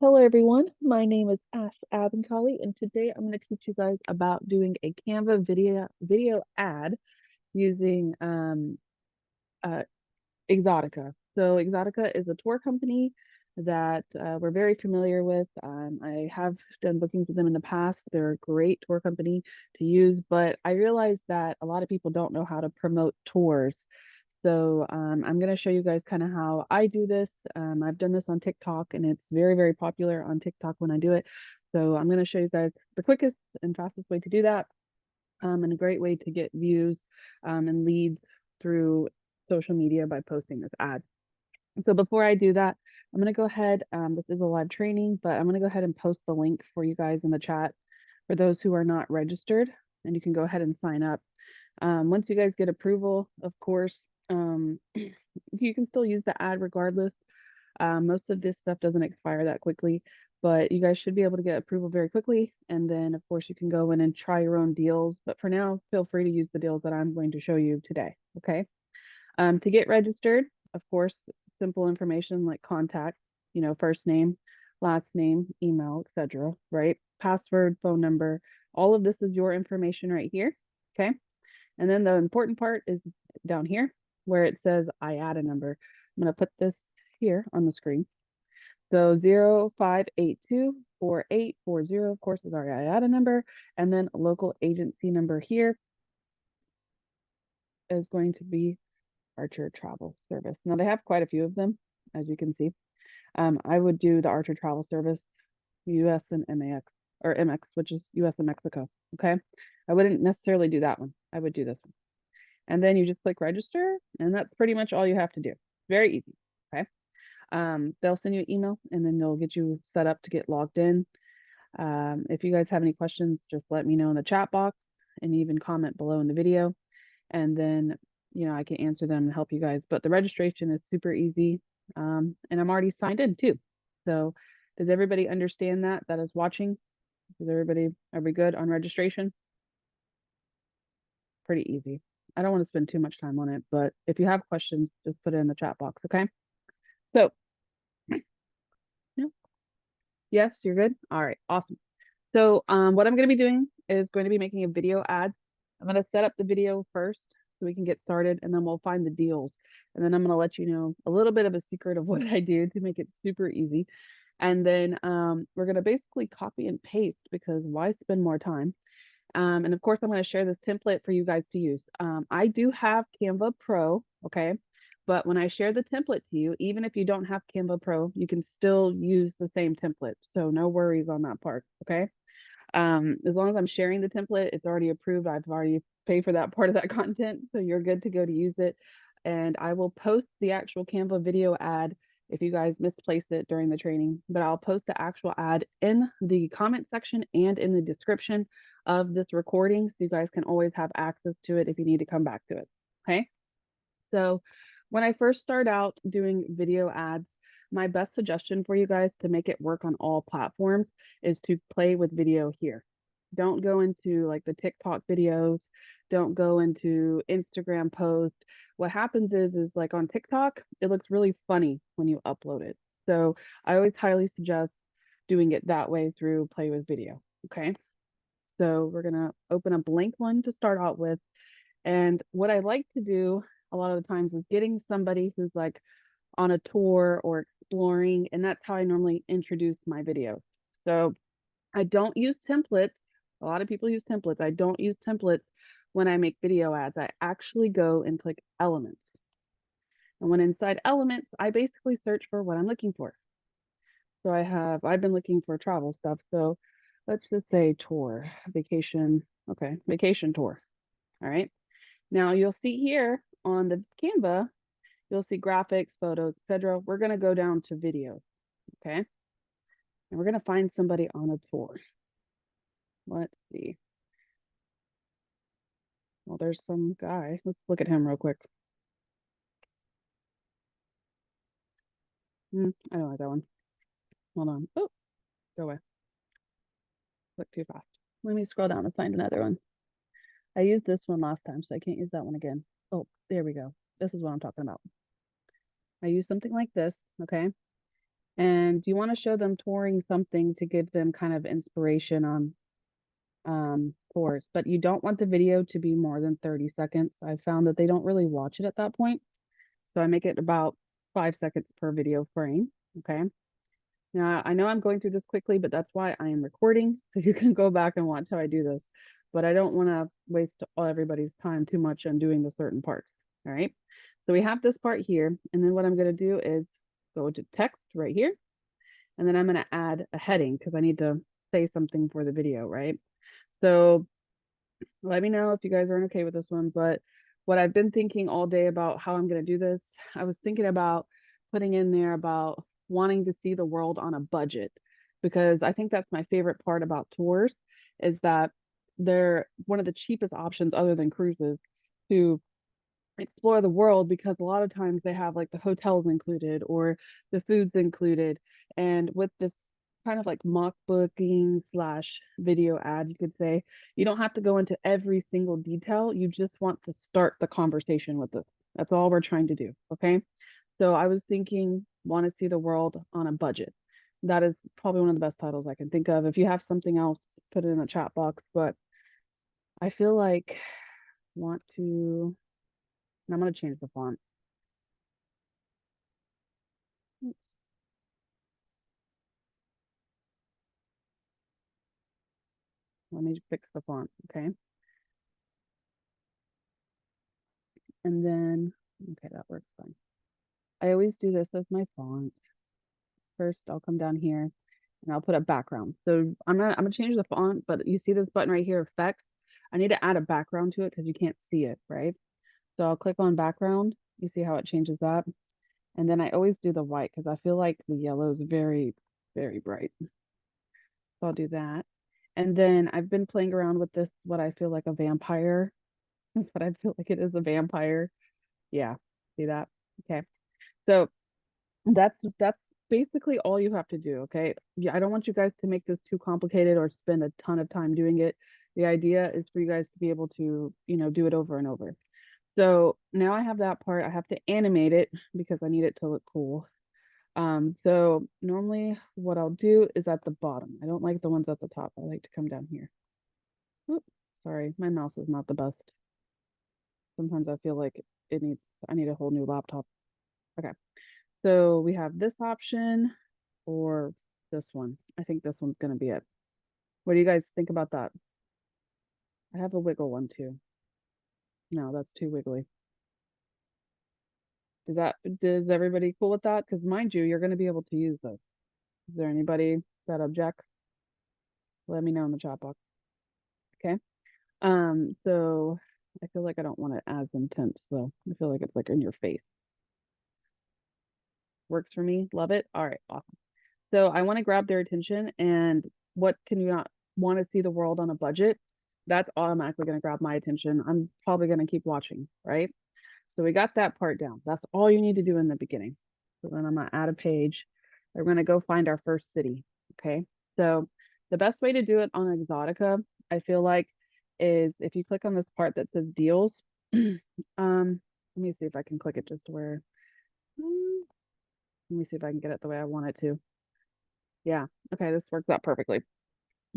Hello everyone, my name is Ash Abencolly, and today I'm going to teach you guys about doing a Canva video ad using uh, Exoticca. So Exoticca is a tour company that we're very familiar with. I have done bookings with them in the past. They're a great tour company to use, but I realized that a lot of people don't know how to promote tours. So I'm going to show you guys kind of how I do this. I've done this on TikTok and it's very, very popular on TikTok when I do it. So I'm going to show you guys the quickest and fastest way to do that, and a great way to get views and leads through social media by posting this ad. So before I do that, I'm going to go ahead, this is a live training, but I'm going to go ahead and post the link for you guys in the chat for those who are not registered, and you can go ahead and sign up. Once you guys get approval, of course, you can still use the ad regardless. Most of this stuff doesn't expire that quickly, but you guys should be able to get approval very quickly. And then, of course, you can go in and try your own deals. But for now, feel free to use the deals that I'm going to show you today. Okay. To get registered, of course, simple information like contact, first name, last name, email, etc. Right? Password, phone number. All of this is your information right here. Okay. And then the important part is down here where it says I add a number. I'm going to put this here on the screen. So 05824840, of course, is our I add a number. And then local agency number here is going to be Archer Travel Service. Now they have quite a few of them, as you can see. I would do the Archer Travel Service, US and MAX, or MX, which is US and Mexico. Okay. I wouldn't necessarily do that one. I would do this one. And then you just click register, and that's pretty much all you have to do. Very easy. Okay. They'll send you an email and then they'll get you set up to get logged in. If you guys have any questions, just let me know in the chat box and even comment below in the video. And then, I can answer them and help you guys. But the registration is super easy. And I'm already signed in too. So does everybody understand that is watching? Are we good on registration? Pretty easy. I don't want to spend too much time on it, but if you have questions, just put it in the chat box, okay? So, no, yes, you're good? All right, awesome. So what I'm going to be doing is going to be making a video ad. I'm going to set up the video first so we can get started, and then we'll find the deals. And then I'm going to let you know a little bit of a secret of what I do to make it super easy. And then we're going to basically copy and paste because why spend more time? And of course, I'm going to share this template for you guys to use. I do have Canva Pro, okay? But when I share the template to you, even if you don't have Canva Pro, you can still use the same template. So no worries on that part, okay? As long as I'm sharing the template, it's already approved. I've already paid for that part of that content, so you're good to go to use it. And I will post the actual Canva video ad if you guys misplace it during the training, but I'll post the actual ad in the comment section and in the description of this recording, so you guys can always have access to it if you need to come back to it. Okay. So when I first start out doing video ads, my best suggestion for you guys to make it work on all platforms is to play with video here. Don't go into like the TikTok videos. Don't go into Instagram posts. What happens is like on TikTok, it looks really funny when you upload it. So I always highly suggest doing it that way through play with video. Okay. So we're going to open a blank one to start out with. And what I like to do a lot of the times is getting somebody who's like on a tour or exploring, and that's how I normally introduce my videos. So I don't use templates. A lot of people use templates. I don't use templates when I make video ads. I actually go and click elements. And when inside elements, I basically search for what I'm looking for. So I've been looking for travel stuff. So let's just say tour, vacation. Okay, vacation tour. All right. Now you'll see here on the Canva, you'll see graphics, photos, etc. We're going to go down to video, okay? And we're going to find somebody on a tour. Let's see. Well, there's some guy. Let's look at him real quick. I don't like that one. Hold on. Oh, go away. Look too fast. Let me scroll down and find another one. I used this one last time, so I can't use that one again. Oh, there we go. This is what I'm talking about. I use something like this, okay? And you want to show them touring something to give them kind of inspiration on tours, but you don't want the video to be more than 30 seconds. I found that they don't really watch it at that point. So I make it about 5 seconds per video frame. Okay. Now I know I'm going through this quickly, but that's why I am recording. So you can go back and watch how I do this. But I don't want to waste everybody's time too much on doing the certain parts. All right. So we have this part here. And then what I'm going to do is go to text right here. And then I'm going to add a heading because I need to say something for the video, right? So let me know if you guys aren't okay with this one. But what I've been thinking all day about how I'm going to do this, I was thinking about putting in there about wanting to see the world on a budget, because I think that's my favorite part about tours is that they're one of the cheapest options other than cruises to explore the world, because a lot of times they have like the hotels included or the foods included. And with this kind of like mock booking slash video ad, you could say, you don't have to go into every single detail. You just want to start the conversation with it. That's all we're trying to do. Okay. So I was thinking, want to see the world on a budget. That is probably one of the best titles I can think of. If you have something else, put it in the chat box. But I feel like want to, and I'm going to change the font. Let me fix the font, okay? And then, okay, that works fine. I always do this as my font. First, I'll come down here and I'll put a background. So I'm gonna change the font, but you see this button right here, effects. I need to add a background to it because you can't see it, right? So I'll click on background. You see how it changes that? And then I always do the white because I feel like the yellow is very, very bright. So I'll do that. And then I've been playing around with this, what I feel like a vampire. That's what I feel like it is, a vampire. Yeah, see that? Okay. So that's basically all you have to do, okay? Yeah, I don't want you guys to make this too complicated or spend a ton of time doing it. The idea is for you guys to be able to, do it over and over. So now I have that part. I have to animate it because I need it to look cool. So normally what I'll do is at the bottom. I don't like the ones at the top. I like to come down here. Oops, sorry, my mouse is not the best. Sometimes I feel like I need a whole new laptop. Okay. So we have this option or this one. I think this one's going to be it. What do you guys think about that? I have a wiggle one too. No, that's too wiggly. Does everybody cool with that? Because mind you, you're going to be able to use this. Is there anybody that objects? Let me know in the chat box. Okay. So I feel like I don't want it as intense, so I feel like it's like in your face. Works for me. Love it. All right, awesome. So I want to grab their attention, and what can you not want to see the world on a budget? That's automatically going to grab my attention. I'm probably going to keep watching, right? So we got that part down. That's all you need to do in the beginning. So then I'm going to add a page. We're going to go find our first city. Okay. So the best way to do it on Exotica, I feel like, is if you click on this part that says deals. Let me see if I can click it just where. Let me see if I can get it the way I want it to. Yeah. Okay. This works out perfectly.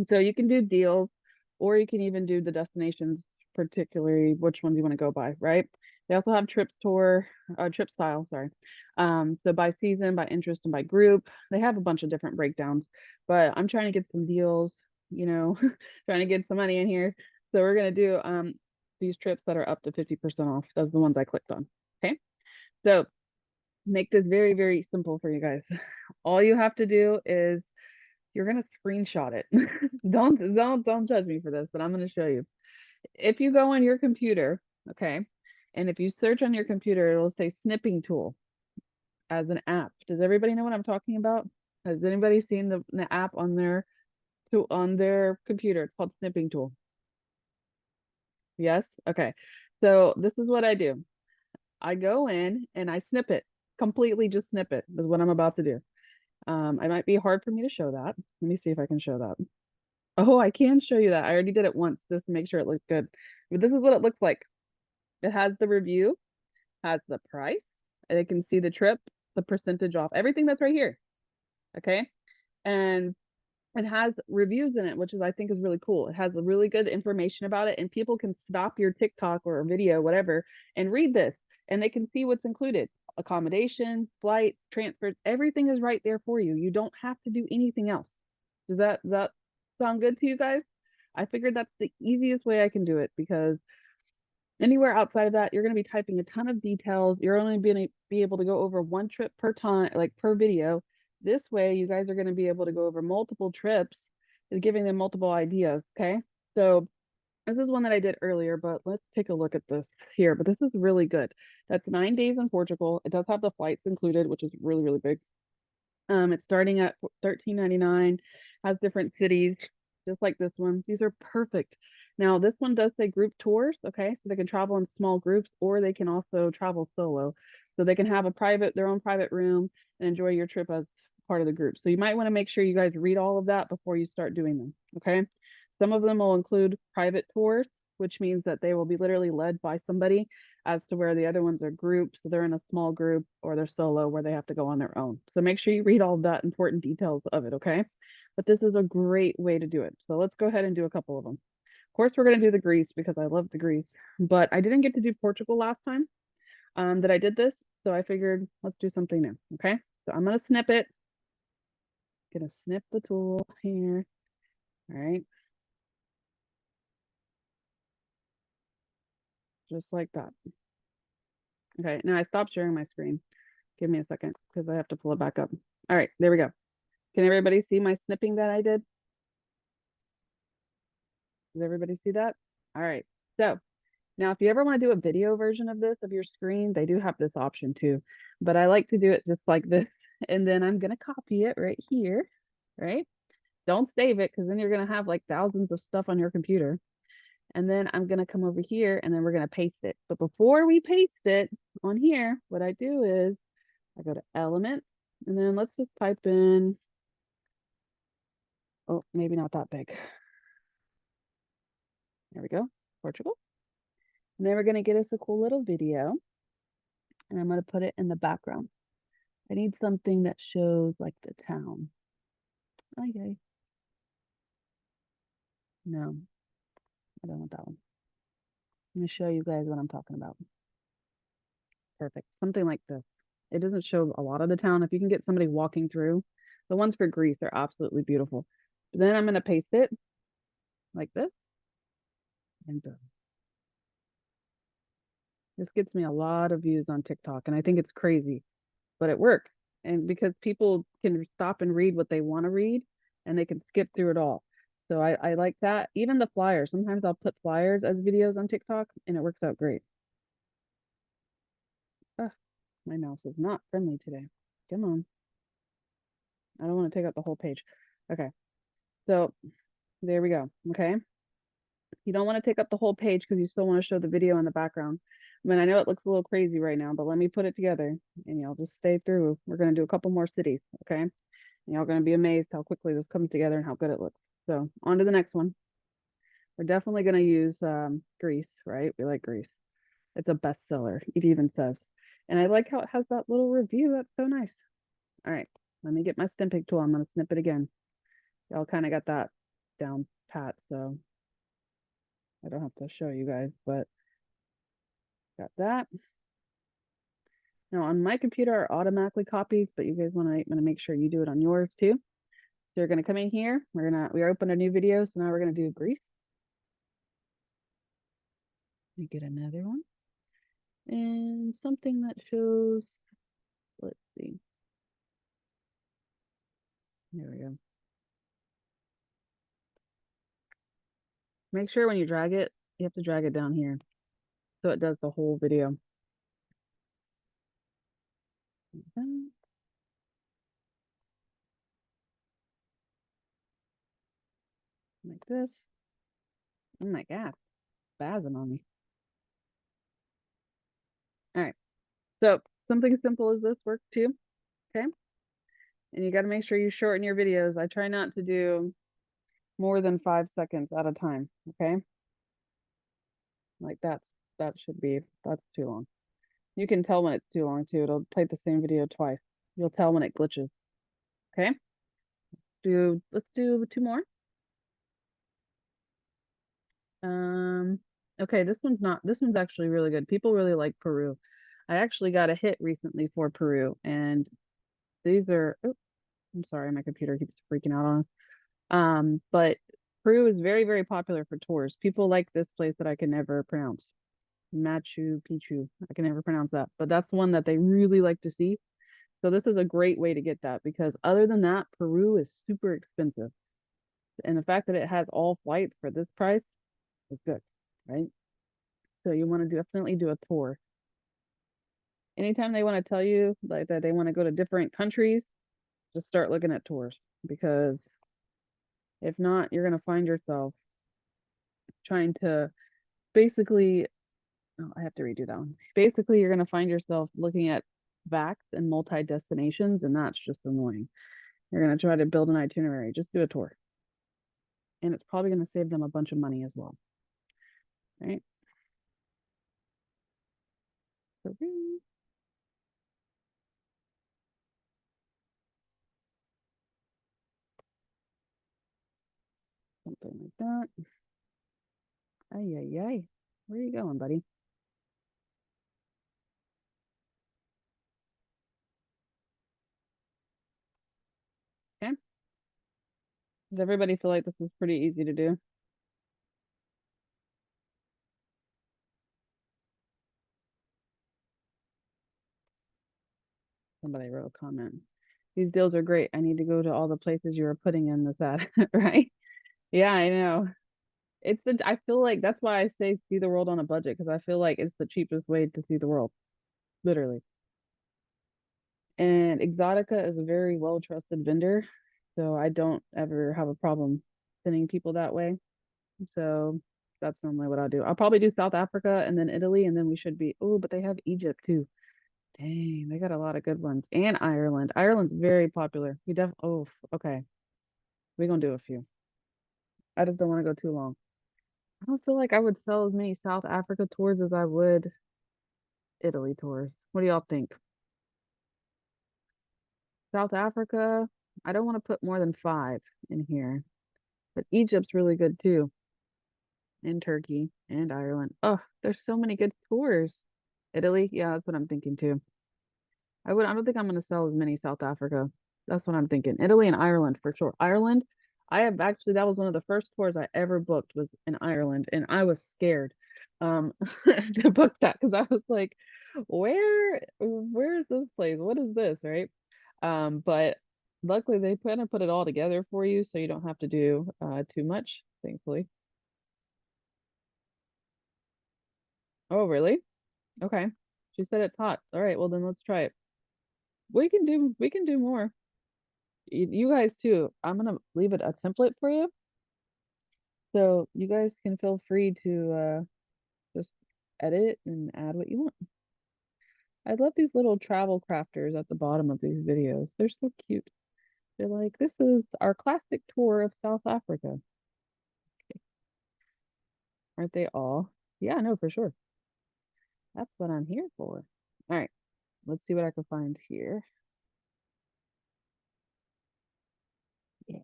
So you can do deals, or you can even do the destinations, particularly which ones you want to go by, right? They also have trip style, sorry. So by season, by interest, and by group, they have a bunch of different breakdowns, but I'm trying to get some deals, trying to get some money in here. So we're gonna do these trips that are up to 50% off. Those are the ones I clicked on. Okay. So make this very, very simple for you guys. All you have to do is you're gonna screenshot it. Don't judge me for this, but I'm gonna show you. If you go on your computer, okay, and if you search on your computer, it'll say snipping tool as an app. Does everybody know what I'm talking about? Has anybody seen the app on their computer? It's called snipping tool. Yes? Okay. So this is what I do. I go in and I snip it. Completely just snip it is what I'm about to do. It might be hard for me to show that. Let me see if I can show that. Oh, I can show you that. I already did it once just to make sure it looks good. But this is what it looks like. It has the review, has the price, and it can see the trip, the percentage off, everything that's right here. Okay. And it has reviews in it, which is I think is really cool. It has really good information about it, and people can stop your TikTok or a video, whatever, and read this, and they can see what's included. Accommodation, flight, transfers, everything is right there for you. You don't have to do anything else. Does that sound good to you guys? I figured that's the easiest way I can do it, because anywhere outside of that, you're going to be typing a ton of details. You're only going to be able to go over one trip per time, like per video. This way, you guys are going to be able to go over multiple trips and giving them multiple ideas. Okay. So this is one that I did earlier, but let's take a look at this here. But this is really good. That's 9 days in Portugal. It does have the flights included, which is really, really big. It's starting at $13.99, has different cities, just like this one. These are perfect. Now, this one does say group tours, okay? So they can travel in small groups, or they can also travel solo. So they can have their own private room and enjoy your trip as part of the group. So you might want to make sure you guys read all of that before you start doing them, okay? Some of them will include private tours, which means that they will be literally led by somebody, as to where the other ones are groups. So they're in a small group, or they're solo where they have to go on their own. So make sure you read all that important details of it, okay? But this is a great way to do it. So let's go ahead and do a couple of them. Of course, we're going to do the Greece because I love the Greece, but I didn't get to do Portugal last time that I did this. So I figured let's do something new, okay? So I'm going to snip it. Gonna snip the tool here. All right. Just like that. Okay, now I stopped sharing my screen. Give me a second because I have to pull it back up. All right, there we go. Can everybody see my snipping that I did? Does everybody see that? All right. So now if you ever want to do a video version of this, of your screen, they do have this option too. But I like to do it just like this. And then I'm going to copy it right here, right? Don't save it, because then you're going to have like thousands of stuff on your computer. And then I'm going to come over here and then we're going to paste it. But before we paste it on here, what I do is I go to Element, and then let's just type in, oh, maybe not that big. There we go, Portugal. And then we're going to get us a cool little video, and I'm going to put it in the background. I need something that shows like the town. Okay. No, I don't want that one. I'm going to show you guys what I'm talking about. Perfect. Something like this. It doesn't show a lot of the town. If you can get somebody walking through, the ones for Greece are absolutely beautiful. But then I'm going to paste it like this, and boom. This gets me a lot of views on TikTok, and I think it's crazy, but it works. And because people can stop and read what they want to read, and they can skip through it all. So I like that. Even the flyers. Sometimes I'll put flyers as videos on TikTok, and it works out great. Ugh, my mouse is not friendly today. Come on. I don't want to take up the whole page. Okay. So there we go. Okay. You don't want to take up the whole page because you still want to show the video in the background. I mean, I know it looks a little crazy right now, but let me put it together and y'all just stay through. We're going to do a couple more cities. Okay. And y'all going to be amazed how quickly this comes together and how good it looks. So on to the next one. We're definitely going to use Greece, right? We like Greece. It's a bestseller. It even says. And I like how it has that little review. That's so nice. All right. Let me get my snipping tool. I'm going to snip it again. Y'all kind of got that down pat. So I don't have to show you guys, but got that. Now on my computer, it automatically copies, but you guys want to make sure you do it on yours too. So you're gonna come in here. We opened a new video, so now we're gonna do Greece. We get another one and something that shows. Let's see. There we go. Make sure when you drag it, you have to drag it down here so it does the whole video. Like this. Oh my God, spazzing on me. All right. So something simple as this works too. Okay. And you got to make sure you shorten your videos. I try not to do more than 5 seconds at a time. Okay. Like that's too long. You can tell when it's too long too. It'll play the same video twice. You'll tell when it glitches. Okay. Let's do two more. Okay, this one's actually really good. People really like Peru. I actually got a hit recently for Peru, and these are, oh, I'm sorry, my computer keeps freaking out on us. But Peru is very, very popular for tours. People like this place that I can never pronounce. Machu Picchu. I can never pronounce that, but that's one that they really like to see. So this is a great way to get that because other than that, Peru is super expensive. And the fact that it has all flights for this price is good, right? So you want to definitely do a tour. Anytime they want to tell you like that they want to go to different countries, just start looking at tours because if not, you're going to find yourself trying to basically, oh, I have to redo that one. Basically, you're going to find yourself looking at VAX and multi destinations, and that's just annoying. You're going to try to build an itinerary, just do a tour. And it's probably going to save them a bunch of money as well. Right? So, something like that. Ay, ay, ay. Where are you going, buddy? Okay. Does everybody feel like this is pretty easy to do? Somebody wrote a comment. These deals are great. I need to go to all the places you were putting in this ad, right? Yeah, I know. I feel like that's why I say see the world on a budget because I feel like it's the cheapest way to see the world, literally. And Exotica is a very well trusted vendor, so I don't ever have a problem sending people that way. So that's normally what I'll do. I'll probably do South Africa and then Italy, and then we should be, oh, but they have Egypt too. Dang, they got a lot of good ones. And Ireland. Ireland's very popular. Okay. We're gonna do a few. I just don't want to go too long. I don't feel like I would sell as many South Africa tours as I would Italy tours. What do y'all think? South Africa, I don't want to put more than five in here, but Egypt's really good too, and Turkey and Ireland. Oh, there's so many good tours. Italy, yeah, that's what I'm thinking too. I don't think I'm gonna sell as many South Africa. That's what I'm thinking. Italy and Ireland for sure. Ireland, I have actually that was one of the first tours I ever booked was in Ireland, and I was scared to book that because I was like, where is this place? What is this, right? But luckily they kind of put it all together for you so you don't have to do too much, thankfully. Oh, really? Okay. She said it's hot. All right, well then let's try it. We can do more. You guys too. I'm gonna leave it a template for you. So you guys can feel free to just edit and add what you want. I love these little travel crafters at the bottom of these videos. They're so cute. They're like, this is our classic tour of South Africa. Aren't they all? Yeah, no, for sure. That's what I'm here for. All right, let's see what I can find here. Yeah,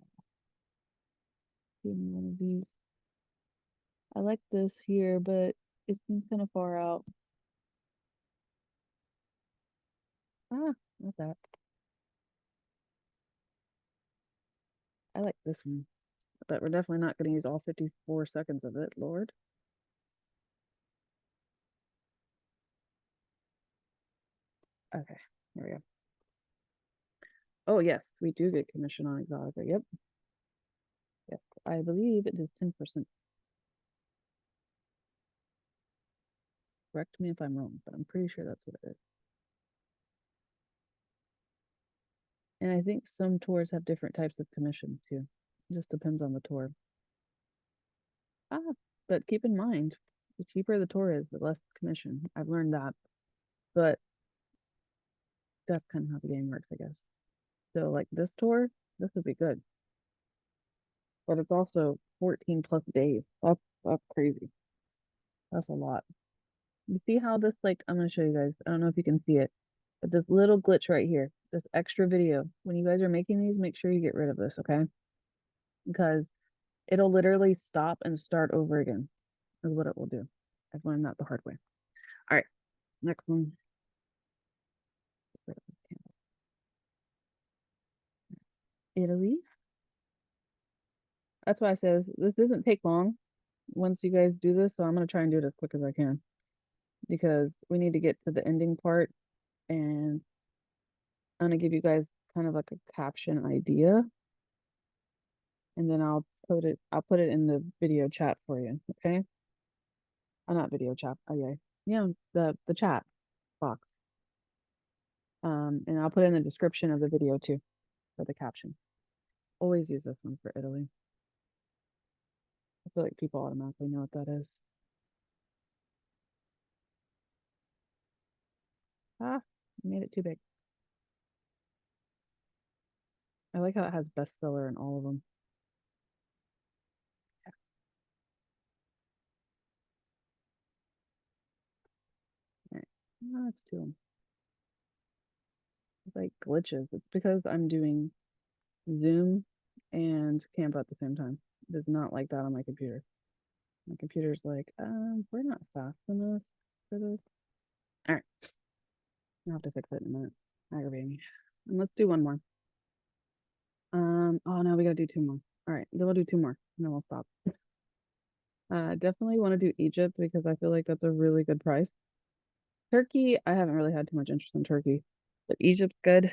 give me one of these. I like this here, but it's kind of far out. Ah, not that. I like this one, but we're definitely not going to use all 54 seconds of it, Lord. Okay, here we go. Oh, yes, we do get commission on Exotica. Yep. Yep. I believe it is 10%. Correct me if I'm wrong, but I'm pretty sure that's what it is. And I think some tours have different types of commission too. It just depends on the tour. Ah, but keep in mind, the cheaper the tour is, the less commission. I've learned that. But that's kind of how the game works, I guess. So like this tour, this would be good. But it's also 14 plus days. That's crazy. That's a lot. You see how this like I'm gonna show you guys. I don't know if you can see it, but this little glitch right here. this extra video. When you guys are making these, make sure you get rid of this, okay? Because it'll literally stop and start over again, is what it will do. I've learned that the hard way. All right, next one. Italy. That's why I says this doesn't take long once you guys do this, so I'm gonna try and do it as quick as I can because we need to get to the ending part, and I'm gonna give you guys kind of like a caption idea, and then I'll put it in the video chat for you, okay? Not video chat. Oh yeah, the chat box. And I'll put in the description of the video too for the caption. Always use this one for Italy. I feel like people automatically know what that is. Ah, made it too big. I like how it has bestseller in all of them. All right. No, that's two. It's like glitches. It's because I'm doing Zoom and Canva at the same time. It is not like that on my computer. My computer's like, we're not fast enough for this. All right. I'll have to fix it in a minute. Aggravating me. And let's do one more. Oh no, we gotta do two more. All right, then we'll do two more, and then we'll stop. Definitely want to do Egypt because I feel like that's a really good price. Turkey, I haven't really had too much interest in Turkey, but Egypt's good.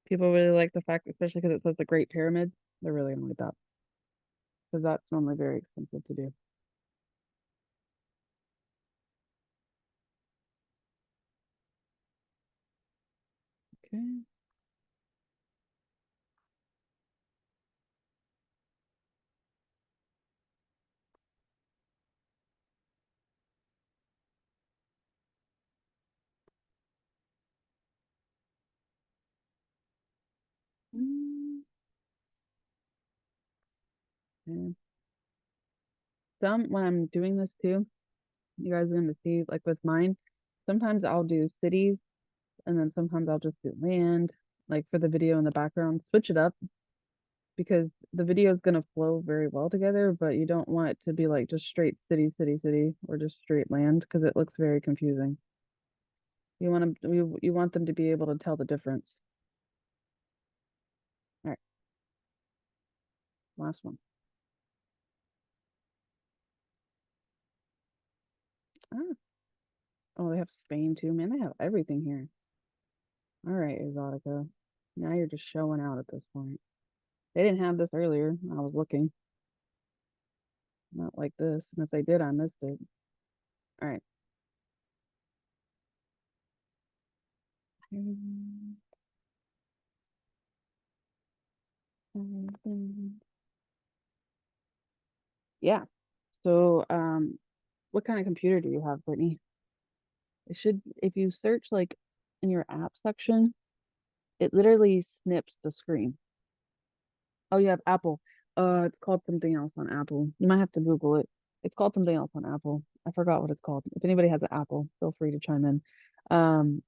People really like the fact, especially because it says the Great Pyramid. They're really gonna like that because that's normally very expensive to do. Okay. Mm, yeah. Some when I'm doing this too, you guys are gonna see like with mine. Sometimes I'll do cities, and then sometimes I'll just do land, like for the video in the background. Switch it up because the video is going to flow very well together, but you don't want it to be like just straight city, city, city, or just straight land because it looks very confusing. You want them to be able to tell the difference. All right, last one. Ah, oh, they have Spain too. Man, they have everything here. All right, Exotica. Now you're just showing out at this point. They didn't have this earlier. I was looking. Not like this. And if they did, I missed it. All right. Yeah. So, what kind of computer do you have, Brittany? It should, if you search like in your app section, it literally snips the screen. Oh, you have Apple. It's called something else on Apple. You might have to Google it. It's called something else on Apple. I forgot what it's called. If anybody has an Apple, feel free to chime in. Um,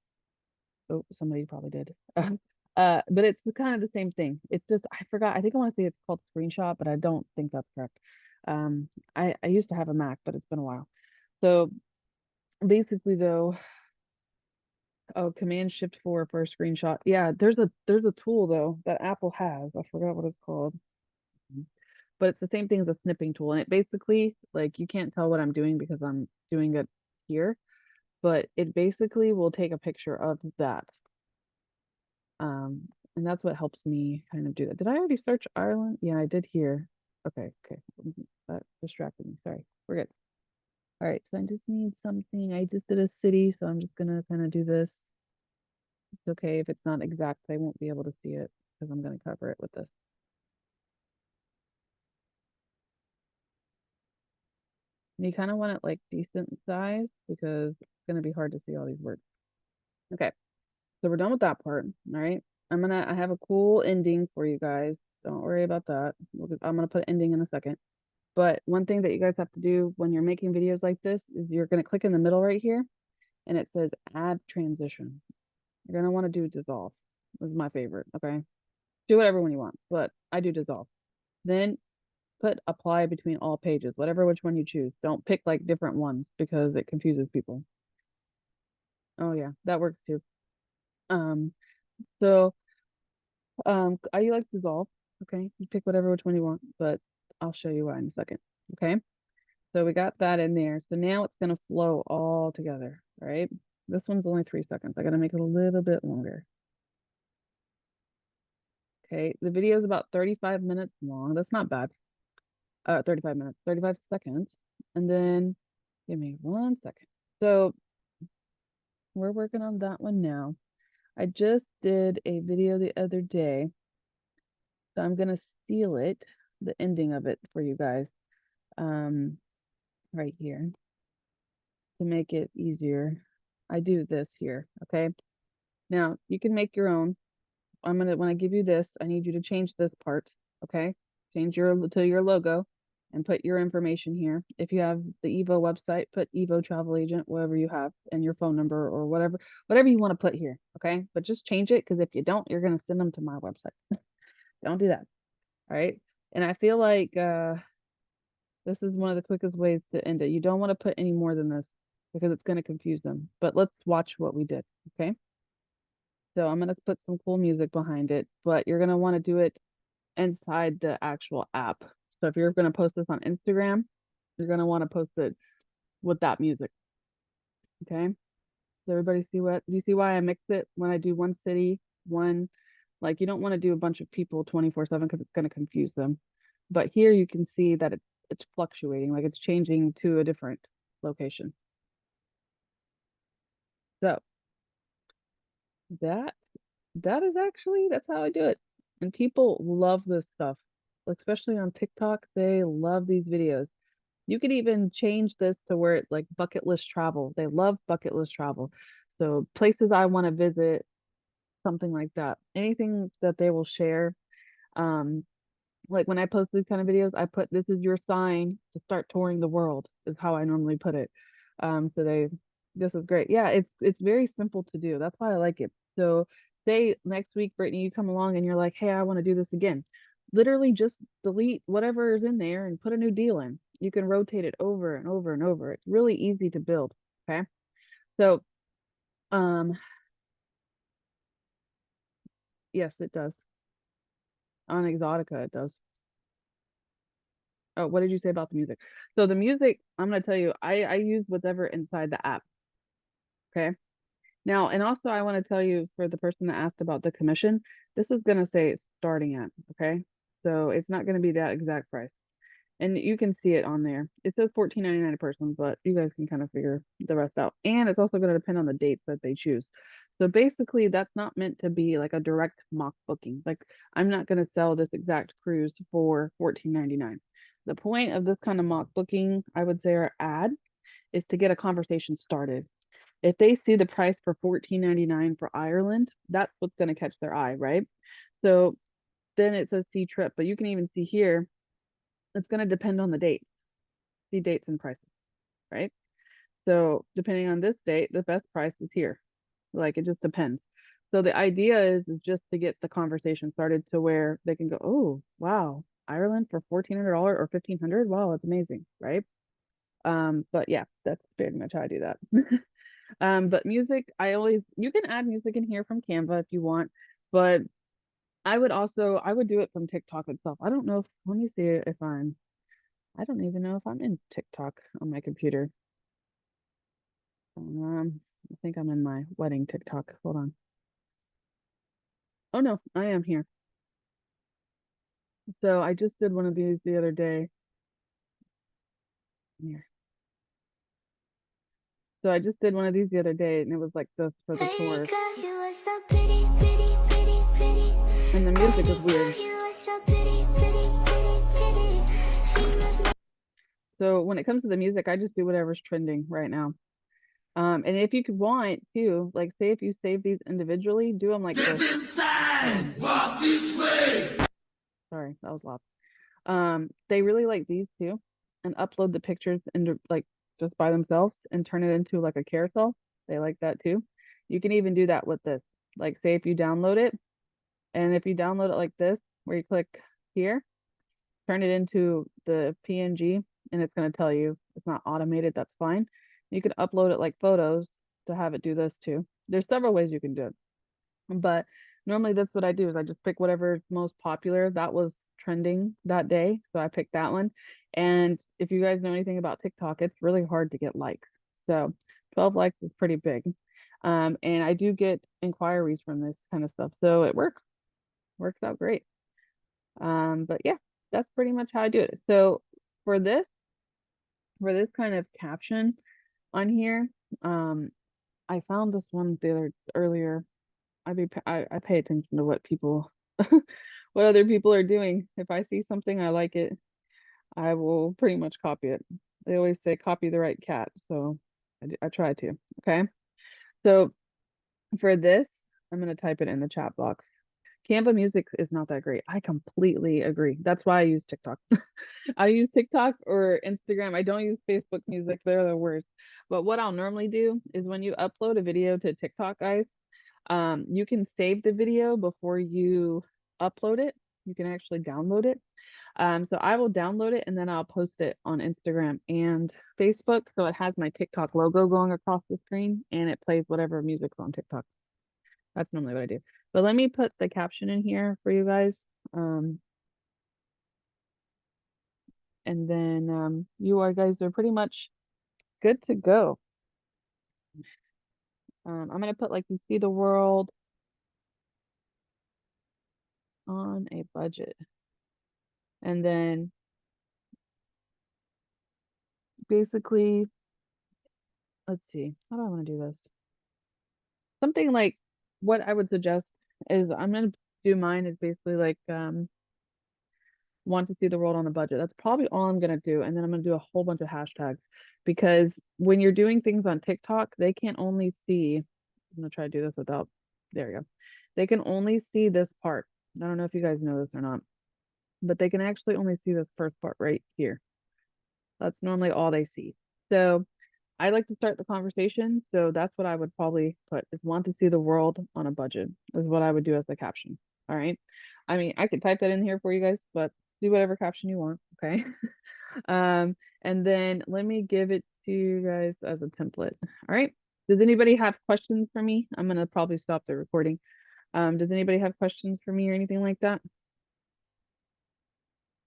oh, somebody probably did. But it's kind of the same thing. It's just I forgot. I think I want to say it's called Screenshot, but I don't think that's correct. I used to have a Mac, but it's been a while. So basically, though, oh, Command Shift 4 for a screenshot. Yeah, there's a tool though that Apple has. I forgot what it's called. But it's the same thing as a snipping tool. And it basically, like, you can't tell what I'm doing because I'm doing it here, but it basically will take a picture of that. And that's what helps me kind of do that. Did I already search Ireland? Yeah, I did here. Okay, okay. That distracted me. Sorry. We're good. All right, so I just need something. I just did a city, so I'm just gonna kind of do this. It's okay if it's not exact. I won't be able to see it because I'm going to cover it with this. And you kind of want it like decent size because it's going to be hard to see all these words. Okay, so we're done with that part. All right, I have a cool ending for you guys. Don't worry about that. I'm gonna put ending in a second. But one thing that you guys have to do when you're making videos like this is you're gonna click in the middle right here, and it says add transition. You're gonna want to do dissolve. This is my favorite. Okay. Do whatever one you want, but I do dissolve. Then put apply between all pages, whatever which one you choose. Don't pick like different ones because it confuses people. Oh yeah, that works too. Um, so I like dissolve. Okay, you pick whatever which one you want, but I'll show you why in a second. Okay, so we got that in there. So now it's gonna flow all together, right? This one's only 3 seconds. I gotta make it a little bit longer. Okay, the video is about 35 minutes long. That's not bad. 35 minutes, 35 seconds. And then give me 1 second. So we're working on that one now. I just did a video the other day. So I'm gonna steal it, the ending of it for you guys, right here to make it easier. I do this here, okay? Now you can make your own. When I give you this, I need you to change this part, okay? Change to your logo and put your information here. If you have the EVO website, put EVO travel agent, whatever you have, and your phone number or whatever you want to put here, okay? But just change it because if you don't, you're gonna send them to my website. Don't do that. All right. And I feel like this is one of the quickest ways to end it. You don't want to put any more than this because it's going to confuse them. But let's watch what we did. Okay. So I'm going to put some cool music behind it, but you're going to want to do it inside the actual app. So if you're going to post this on Instagram, you're going to want to post it with that music. Okay. Does everybody see do you see why I mix it when I do one city, one, like you don't want to do a bunch of people 24/7 because it's going to confuse them. But here you can see that it's fluctuating, like it's changing to a different location. So that that's how I do it. And people love this stuff, especially on TikTok. They love these videos. You could even change this to where it's like bucket list travel. They love bucket list travel. So places I want to visit, something like that. Anything that they will share. Um, like when I post these kind of videos, I put this is your sign to start touring the world, is how I normally put it. So this is great. Yeah, it's very simple to do. That's why I like it. So say next week, Brittany, you come along and you're like, hey, I want to do this again. Literally just delete whatever is in there and put a new deal in. You can rotate it over and over and over. It's really easy to build. Okay. So um yes, it does. On Exotica, it does. Oh, what did you say about the music? So the music, I'm gonna tell you, I use whatever inside the app. Okay. Now, and also I want to tell you for the person that asked about the commission, this is gonna say it's starting at, okay? So it's not gonna be that exact price. And you can see it on there. It says $14.99 a person, but you guys can kind of figure the rest out. And it's also going to depend on the dates that they choose. So basically, that's not meant to be like a direct mock booking. Like I'm not going to sell this exact cruise for $14.99. The point of this kind of mock booking, I would say, or ad, is to get a conversation started. If they see the price for $14.99 for Ireland, that's what's going to catch their eye, right? So then it says see trip, but you can even see here, it's going to depend on the date. See dates and prices, right? So depending on this date, the best price is here. Like it just depends. So the idea is just to get the conversation started to where they can go, oh wow, Ireland for $1,400 or $1,500. Wow, that's amazing, right? But yeah, that's pretty much how I do that. But music, you can add music in here from Canva if you want, but I would do it from TikTok itself. I don't know if let me see if I don't even know if I'm in TikTok on my computer. I think I'm in my wedding TikTok. Hold on. Oh no, I am here. So I just did one of these the other day. Here. So I just did one of these the other day, and it was like this for the tour. And the music is weird. So when it comes to the music, I just do whatever's trending right now. And if you could want to, like, say if you save these individually, do them like this. Walk this way. Sorry, that was loud. They really like these too, and upload the pictures into like just by themselves and turn it into like a carousel. They like that too. You can even do that with this. Like say if you download it, and if you download it like this, where you click here, turn it into the PNG, and it's going to tell you it's not automated. That's fine. You can upload it like photos to have it do this too. There's several ways you can do it, but normally that's what I do is I just pick whatever's most popular that was trending that day. So I picked that one. And if you guys know anything about TikTok, it's really hard to get likes. So 12 likes is pretty big. And I do get inquiries from this kind of stuff. So it works out great. But yeah, that's pretty much how I do it. So for this, for this kind of caption on here, I found this one earlier. I pay attention to what people what other people are doing. If I see something I like it, I will pretty much copy it. They always say copy the right cat, so I try to. Okay, so for this, I'm gonna type it in the chat box. Canva music is not that great. I completely agree. That's why I use TikTok. I use TikTok or Instagram. I don't use Facebook music. They're the worst. But what I'll normally do is when you upload a video to TikTok, guys, you can save the video before you upload it. You can actually download it. So I will download it and then I'll post it on Instagram and Facebook. So it has my TikTok logo going across the screen and it plays whatever music's on TikTok. That's normally what I do. But let me put the caption in here for you guys. And then you guys are pretty much good to go. I'm gonna put like you see the world on a budget. And then basically, let's see, how do I want to do this? Something like what I would suggest is I'm gonna do mine is basically like want to see the world on a budget. That's probably all I'm gonna do. And then I'm gonna do a whole bunch of hashtags because when you're doing things on TikTok, they can only see, I'm gonna try to do this without, there you go. They can only see this part. I don't know if you guys know this or not, but they can actually only see this first part right here. That's normally all they see. So I like to start the conversation. So that's what I would probably put is want to see the world on a budget is what I would do as the caption. All right. I mean, I could type that in here for you guys, but do whatever caption you want. Okay. And then let me give it to you guys as a template. All right. Does anybody have questions for me? I'm gonna probably stop the recording. Does anybody have questions for me or anything like that?